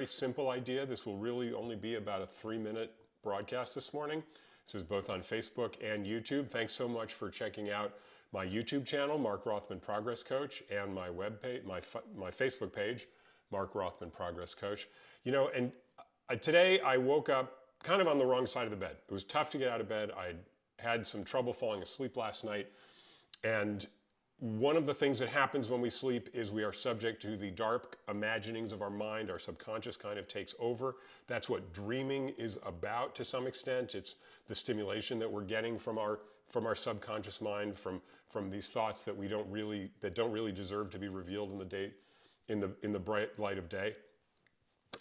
very simple idea. This will really only be about a 3-minute broadcast this morning. This is both on Facebook and YouTube. Thanks so much for checking out my YouTube channel, Mark Rothman Progress Coach, and my web page, my Facebook page, Mark Rothman Progress Coach. You know, and today I woke up kind of on the wrong side of the bed. It was tough to get out of bed. I had some trouble falling asleep last night, and one of the things that happens when we sleep is we are subject to the dark imaginings of our mind. Our subconscious kind of takes over. That's what dreaming is about to some extent. It's the stimulation that we're getting from our subconscious mind, from these thoughts that don't really deserve to be revealed in the day, in the bright light of day.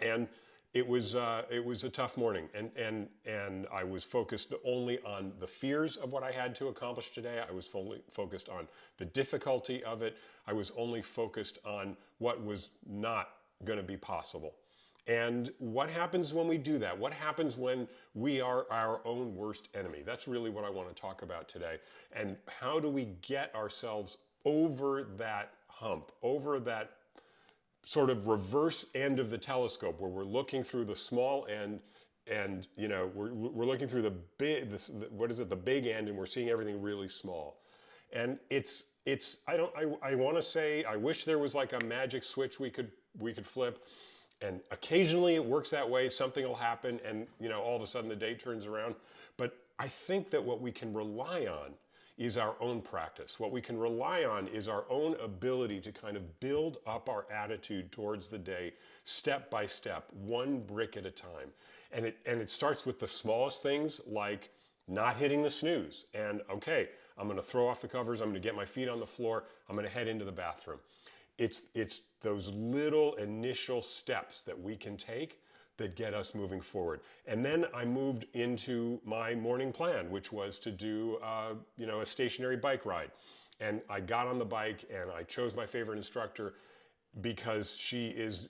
And it was a tough morning, and I was focused only on the fears of what I had to accomplish today. I was fully focused on the difficulty of it. I was only focused on what was not going to be possible. And what happens when we do that? What happens when we are our own worst enemy? That's really what I want to talk about today. And how do we get ourselves over that hump, over that sort of reverse end of the telescope where we're looking through the small end, and you know we're looking through the big end, and we're seeing everything really small. And I want to say I wish there was like a magic switch we could flip, and occasionally it works that way. Something will happen, and you know, all of a sudden the day turns around. But I think that what we can rely on is our own practice. What we can rely on is our own ability to kind of build up our attitude towards the day, step by step, one brick at a time. And it starts with the smallest things, like not hitting the snooze. And okay, I'm going to throw off the covers. I'm going to get my feet on the floor. I'm going to head into the bathroom. It's those little initial steps that we can take that get us moving forward. And then I moved into my morning plan, which was to do a stationary bike ride. And I got on the bike and I chose my favorite instructor because she is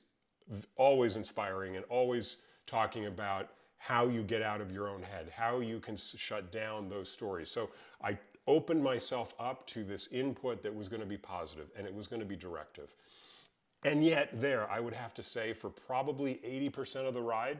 always inspiring and always talking about how you get out of your own head, how you can shut down those stories. So I opened myself up to this input that was going to be positive, and it was going to be directive. And yet there, I would have to say, for probably 80% of the ride,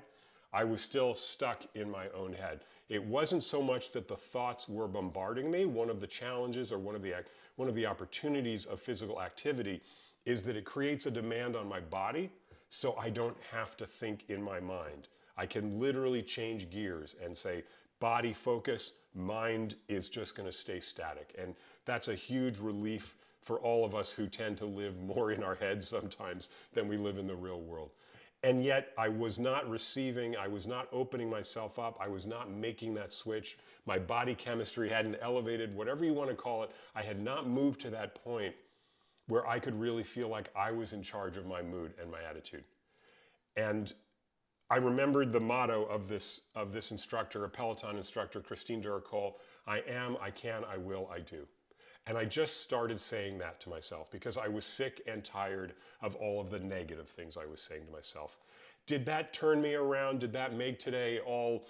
I was still stuck in my own head. It wasn't so much that the thoughts were bombarding me. One of the challenges, or one of the opportunities of physical activity, is that it creates a demand on my body, so I don't have to think in my mind. I can literally change gears and say, body focus, mind is just going to stay static. And that's a huge relief for all of us who tend to live more in our heads sometimes than we live in the real world. And yet I was not opening myself up. I was not making that switch. My body chemistry hadn't elevated, whatever you want to call it. I had not moved to that point where I could really feel like I was in charge of my mood and my attitude. And I remembered the motto of this instructor, a Peloton instructor, Christine Duracol: I am, I can, I will, I do. And I just started saying that to myself because I was sick and tired of all of the negative things I was saying to myself. Did that turn me around? Did that make today all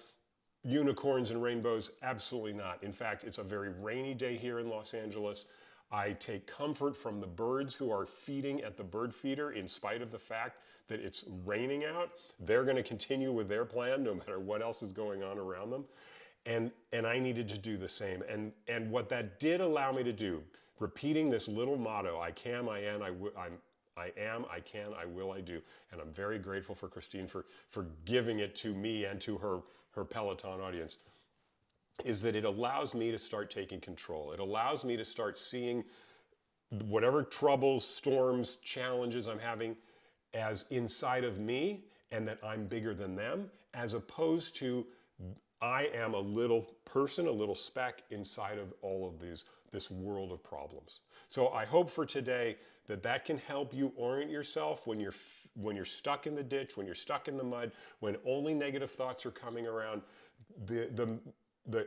unicorns and rainbows? Absolutely not. In fact, it's a very rainy day here in Los Angeles. I take comfort from the birds who are feeding at the bird feeder in spite of the fact that it's raining out. They're going to continue with their plan no matter what else is going on around them. And I needed to do the same. And what that did allow me to do, repeating this little motto, I can, I am, I can, I will, I do. And I'm very grateful for Christine for giving it to me and to her Peloton audience, is that it allows me to start taking control. It allows me to start seeing whatever troubles, storms, challenges I'm having as inside of me, and that I'm bigger than them, as opposed to I am a little person, a little speck inside of all of this world of problems. So I hope for today that can help you orient yourself when you're stuck in the ditch, when you're stuck in the mud, when only negative thoughts are coming around. The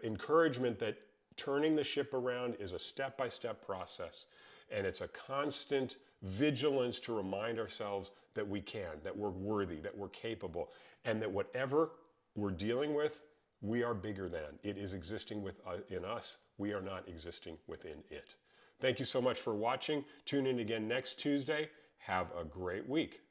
encouragement that turning the ship around is a step-by-step process, and it's a constant vigilance to remind ourselves that we can, that we're worthy, that we're capable, and that whatever we're dealing with, we are bigger than. It is existing in us. We are not existing within it. Thank you so much for watching. Tune in again next Tuesday. Have a great week.